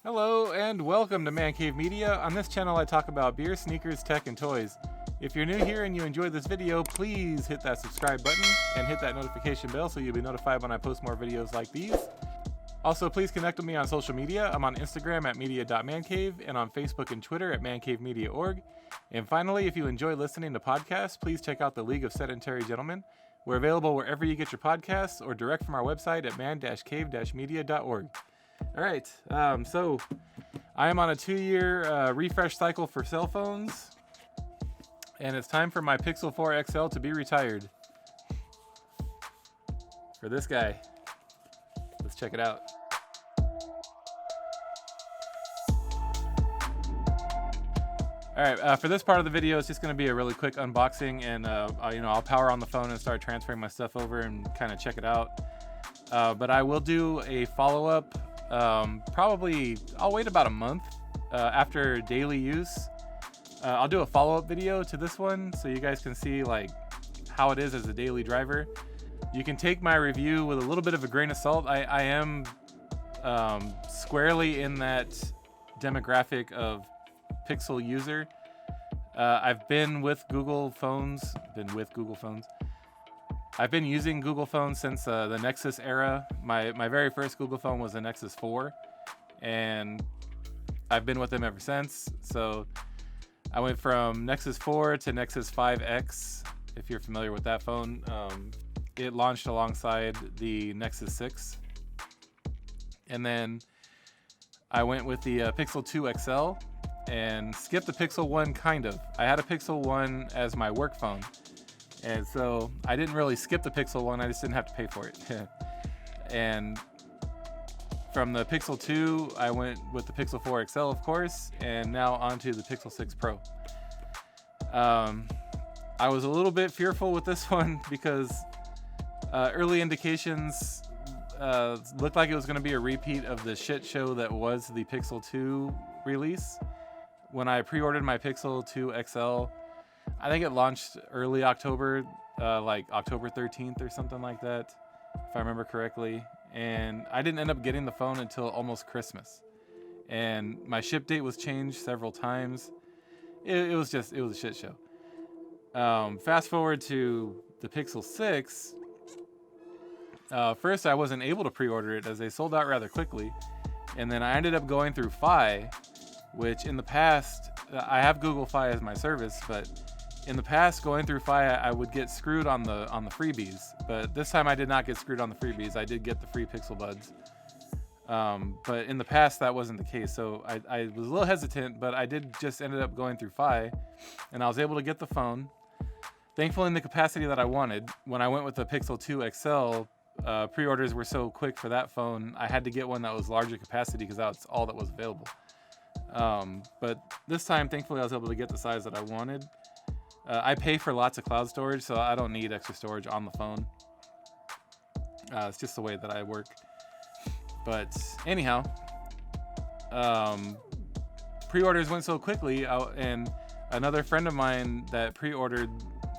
Hello and welcome to Man Cave Media. On this channel I talk about beer, sneakers, tech, and toys. If you're new here and you enjoyed this video, please hit that subscribe button and hit that notification bell so you'll be notified when I post more videos like these. Also, please connect with me on social media. I'm on Instagram at media.mancave and on Facebook and Twitter at mancavemedia.org. And finally, if you enjoy listening to podcasts, please check out the League of Sedentary Gentlemen. We're available wherever you get your podcasts or direct from our website at man-cave-media.org. All right, so I am on a 2-year refresh cycle for cell phones, and it's time for my Pixel 4 XL to be retired. For this guy. Let's check it out. All right, for this part of the video, it's just going to be a really quick unboxing, and I'll power on the phone and start transferring my stuff over and kind of check it out. But I will do a follow-up. Probably I'll wait about a month after daily use. I'll do a follow-up video to this one so you guys can see like how it is as a daily driver. You can take my review with a little bit of a grain of salt. I am squarely in that demographic of Pixel user. I've been with Google phones. I've been using Google phones since the Nexus era. My very first Google phone was the Nexus 4, and I've been with them ever since. So I went from Nexus 4 to Nexus 5X, if you're familiar with that phone. It launched alongside the Nexus 6. And then I went with the Pixel 2 XL and skipped the Pixel 1 kind of. I had a Pixel 1 as my work phone. And so I didn't really skip the Pixel 1, I just didn't have to pay for it. And from the Pixel 2, I went with the Pixel 4 XL, of course, and now onto the Pixel 6 Pro. I was a little bit fearful with this one because early indications looked like it was going to be a repeat of the shit show that was the Pixel 2 release. When I pre-ordered my Pixel 2 XL, I think it launched early October, like October 13th or something like that, if I remember correctly. And I didn't end up getting the phone until almost Christmas. And my ship date was changed several times. It was a shit show. Fast forward to the Pixel 6. First, I wasn't able to pre-order it as they sold out rather quickly. And then I ended up going through Fi, which in the past, I have Google Fi as my service, but in the past, going through Fi, I would get screwed on the freebies. But this time I did not get screwed on the freebies. I did get the free Pixel Buds. But in the past, that wasn't the case. So I was a little hesitant, but I did just ended up going through Fi, and I was able to get the phone. Thankfully, in the capacity that I wanted. When I went with the Pixel 2 XL, pre-orders were so quick for that phone, I had to get one that was larger capacity because that's all that was available. But this time, thankfully, I was able to get the size that I wanted. I pay for lots of cloud storage, so I don't need extra storage on the phone. It's just the way that I work. But anyhow, pre-orders went so quickly, and another friend of mine that pre-ordered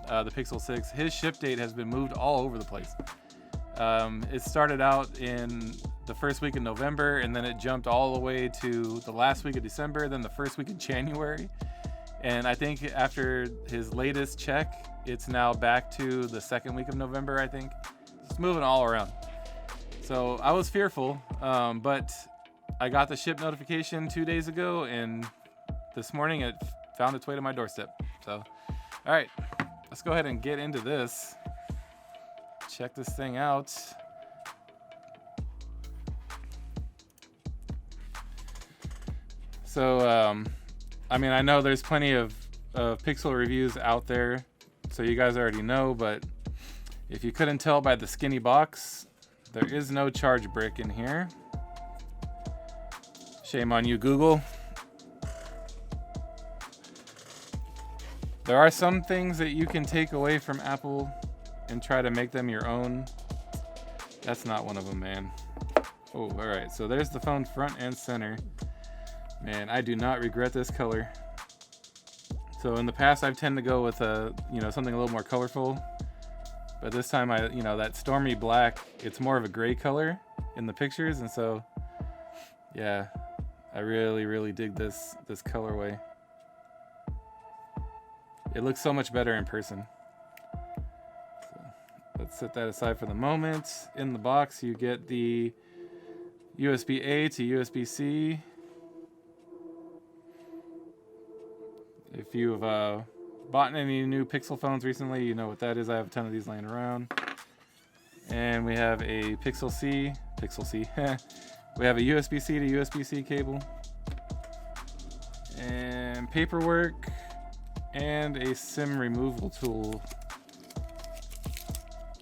the Pixel 6, his ship date has been moved all over the place. It started out in the first week of November, and then it jumped all the way to the last week of December, then the first week of January. And I think after his latest check, it's now back to the second week of November, I think. It's moving all around. So I was fearful, but I got the ship notification 2 days ago, and this morning it found its way to my doorstep. So, all right, let's go ahead and get into this. Check this thing out. So, I know there's plenty of Pixel reviews out there, so you guys already know, but if you couldn't tell by the skinny box, there is no charge brick in here. Shame on you, Google. There are some things that you can take away from Apple and try to make them your own. That's not one of them, man. Oh, all right, so there's the phone front and center. Man, I do not regret this color. So in the past, I've tended to go with something a little more colorful, but this time that stormy black, it's more of a gray color in the pictures, and so yeah, I really, really dig this colorway. It looks so much better in person. So let's set that aside for the moment. In the box, you get the USB-A to USB-C. If you've bought any new Pixel phones recently, you know what that is. I have a ton of these laying around. And we have a Pixel C. We have a USB-C to USB-C cable. And paperwork. And a SIM removal tool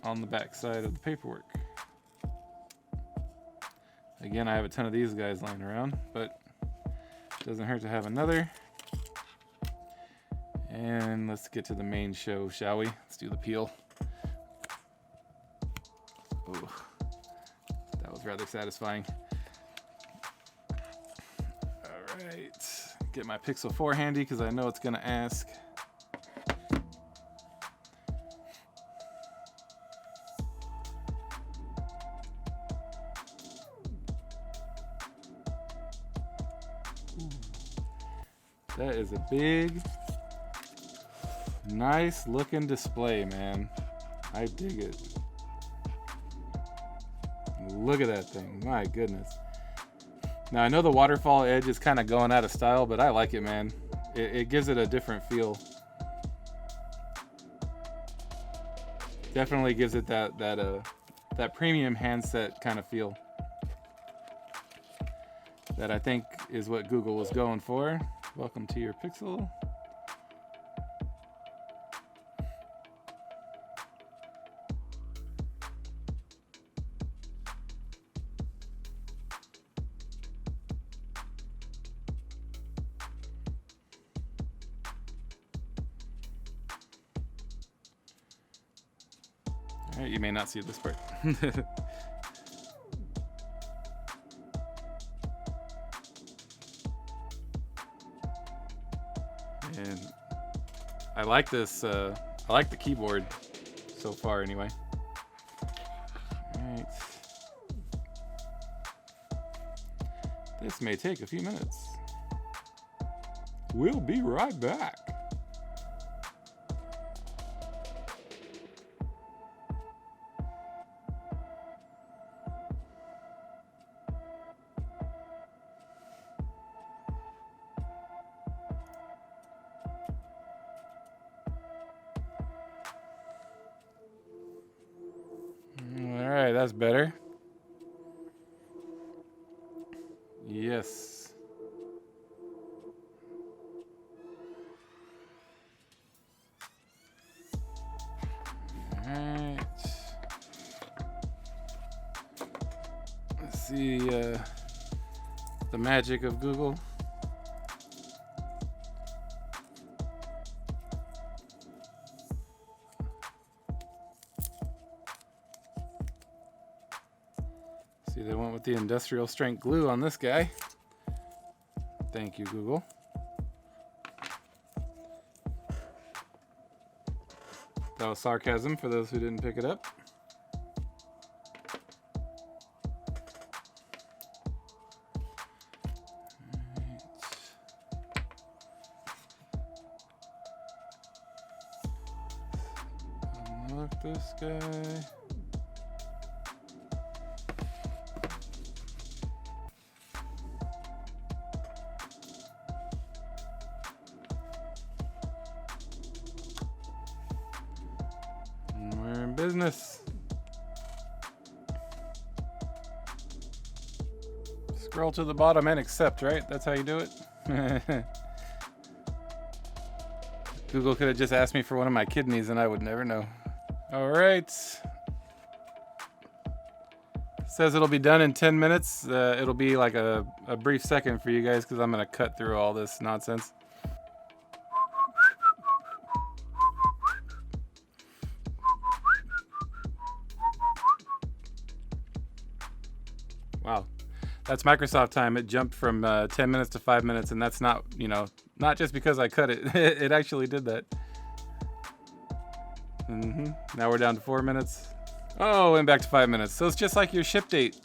on the back side of the paperwork. Again, I have a ton of these guys laying around, but it doesn't hurt to have another. And let's get to the main show, shall we? Let's do the peel. Oh, that was rather satisfying. All right, get my Pixel 4 handy because I know it's gonna ask. That is a big, nice looking display, man. I dig it. Look at that thing, my goodness. Now I know the waterfall edge is kind of going out of style, but I like it, man. It gives it a different feel. Definitely gives it that premium handset kind of feel. That I think is what Google was going for. Welcome to your Pixel. All right, you may not see this part. And I like this, I like the keyboard so far anyway. Alright. This may take a few minutes. We'll be right back. Alright, that's better. Yes. Alright. Let's see the magic of Google. See, they went with the industrial strength glue on this guy. Thank you, Google. That was sarcasm for those who didn't pick it up. Unlock this guy. We're in business. Scroll to the bottom and accept, right? That's how you do it. Google could have just asked me for one of my kidneys and I would never know. All right. Says it'll be done in 10 minutes. It'll be like a brief second for you guys because I'm going to cut through all this nonsense. Wow, that's Microsoft time. It jumped from 10 minutes to 5 minutes, and that's not, not just because I cut it. It actually did that. Now we're down to 4 minutes. Oh, and back to 5 minutes. So it's just like your ship date.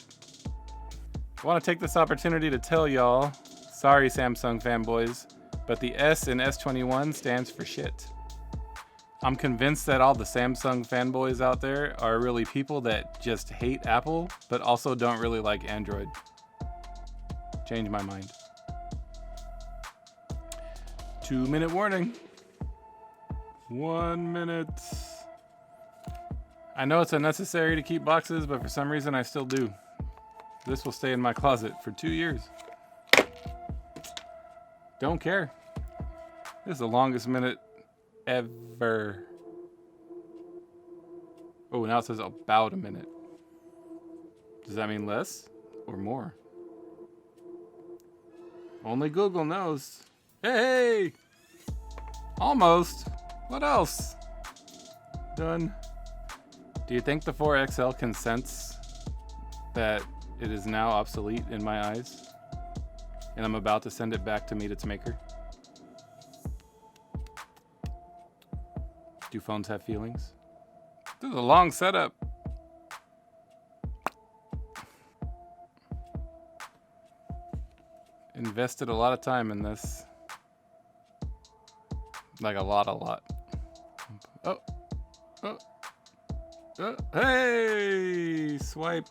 I want to take this opportunity to tell y'all Sorry, Samsung fanboys, but the S in S21 stands for shit. I'm convinced that all the Samsung fanboys out there are really people that just hate Apple, but also don't really like Android. Change my mind. 2-minute warning. 1 minute. I know it's unnecessary to keep boxes, but for some reason I still do. This will stay in my closet for 2 years. Don't care. This is the longest minute ever. Oh, now it says about a minute. Does that mean less or more? Only Google knows. Hey! Almost. What else? Done. Do you think the 4XL can sense that it is now obsolete in my eyes? And I'm about to send it back to meet its maker? Do phones have feelings? This is a long setup. Invested a lot of time in this. Like a lot. Oh. Hey! Swipe.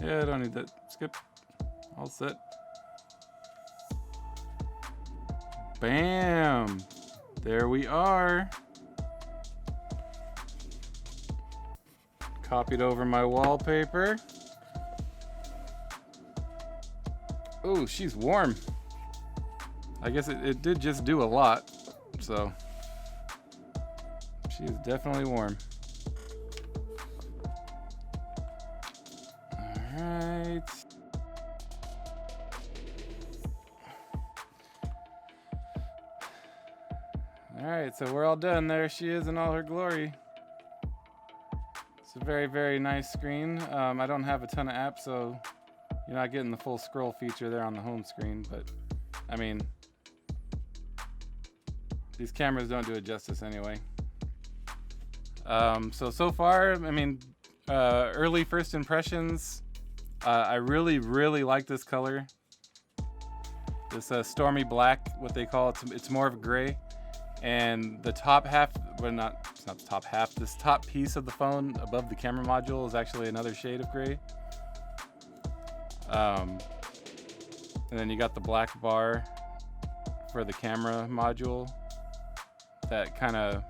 Yeah, I don't need that. Skip. All set. Bam! There we are. Copied over my wallpaper. Oh, she's warm. I guess it did just do a lot, so she is definitely warm. All right. All right, so we're all done. There she is in all her glory. It's a very, very nice screen. I don't have a ton of apps, so you're not getting the full scroll feature there on the home screen, but I mean, these cameras don't do it justice anyway. So far, I mean, early first impressions, I really like this color. This stormy black, what they call it, it's more of a gray. And the top half, well, it's not the top half, this top piece of the phone above the camera module is actually another shade of gray. And then you got the black bar for the camera module that kind of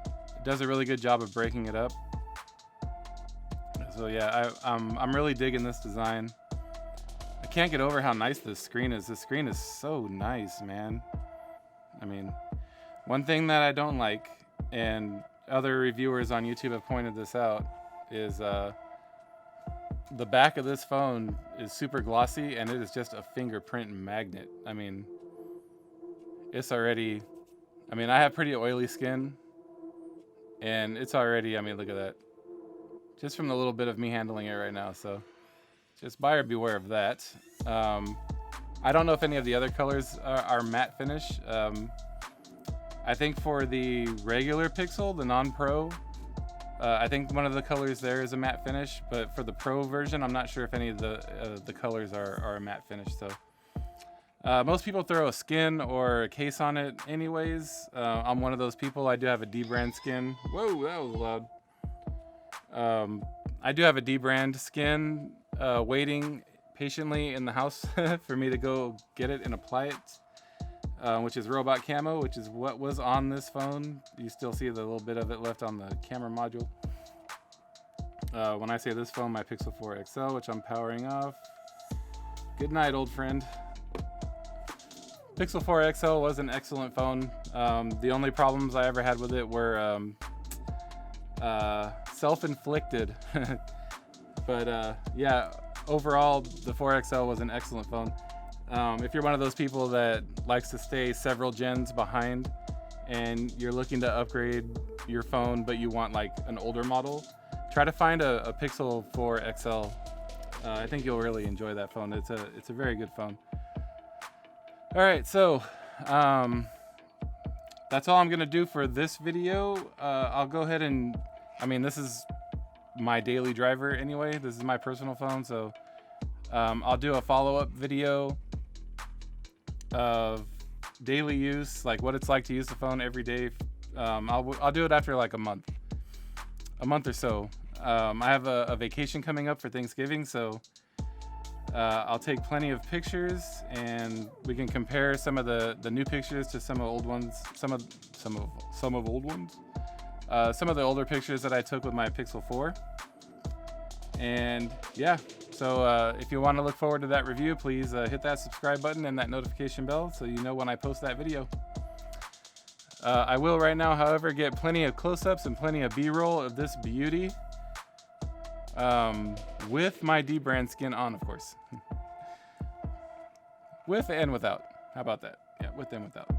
does a really good job of breaking it up. So yeah, I'm really digging this design. I can't get over how nice this screen is. This screen is so nice, man. I mean, one thing that I don't like, and other reviewers on YouTube have pointed this out, is the back of this phone is super glossy and it is just a fingerprint magnet. I mean, it's already, I mean, I have pretty oily skin and it's already, I mean, look at that. Just from the little bit of me handling it right now. So just buyer beware of that. I don't know if any of the other colors are matte finish. I think for the regular Pixel, the non-Pro, I think one of the colors there is a matte finish, but for the Pro version, I'm not sure if any of the colors are a matte finish. So most people throw a skin or a case on it anyways. I'm one of those people. I do have a D-brand skin. Whoa, that was loud. I do have a D-brand skin waiting patiently in the house for me to go get it and apply it, which is Robot Camo, which is what was on this phone. You still see the little bit of it left on the camera module. When I say this phone, my Pixel 4 XL, which I'm powering off. Good night, old friend. Pixel 4 XL was an excellent phone. The only problems I ever had with it were self-inflicted. But yeah, overall, the 4 XL was an excellent phone. If you're one of those people that likes to stay several gens behind and you're looking to upgrade your phone but you want like an older model, try to find a Pixel 4 XL. I think you'll really enjoy that phone. It's a very good phone. All right, so that's all I'm gonna do for this video. I'll go ahead and, I mean, this is my daily driver anyway. This is my personal phone, so I'll do a follow-up video of daily use, like what it's like to use the phone every day. I'll do it after like a month or so. I have a vacation coming up for Thanksgiving, so I'll take plenty of pictures, and we can compare some of the new pictures to some of old ones, some of old ones, some of the older pictures that I took with my Pixel 4. And yeah, so if you want to look forward to that review, please hit that subscribe button and that notification bell so you know when I post that video. I will right now, however, get plenty of close-ups and plenty of B-roll of this beauty, with my dbrand skin on, of course. With and without. How about that? Yeah, with and without.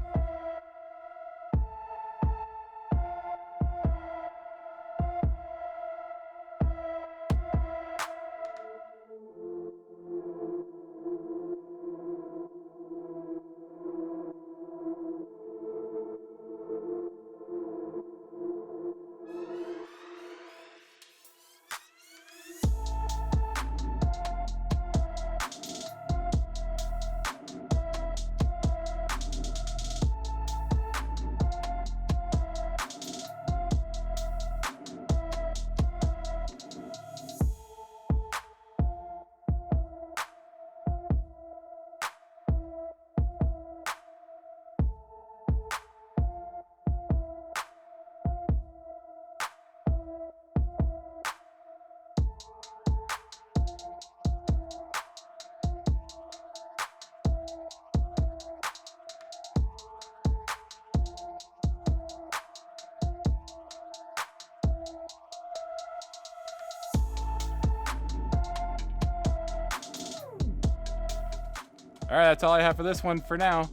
All right, that's all I have for this one for now.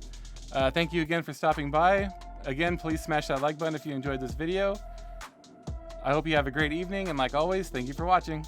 Thank you again for stopping by. Again, please smash that like button if you enjoyed this video. I hope you have a great evening, and like always, thank you for watching.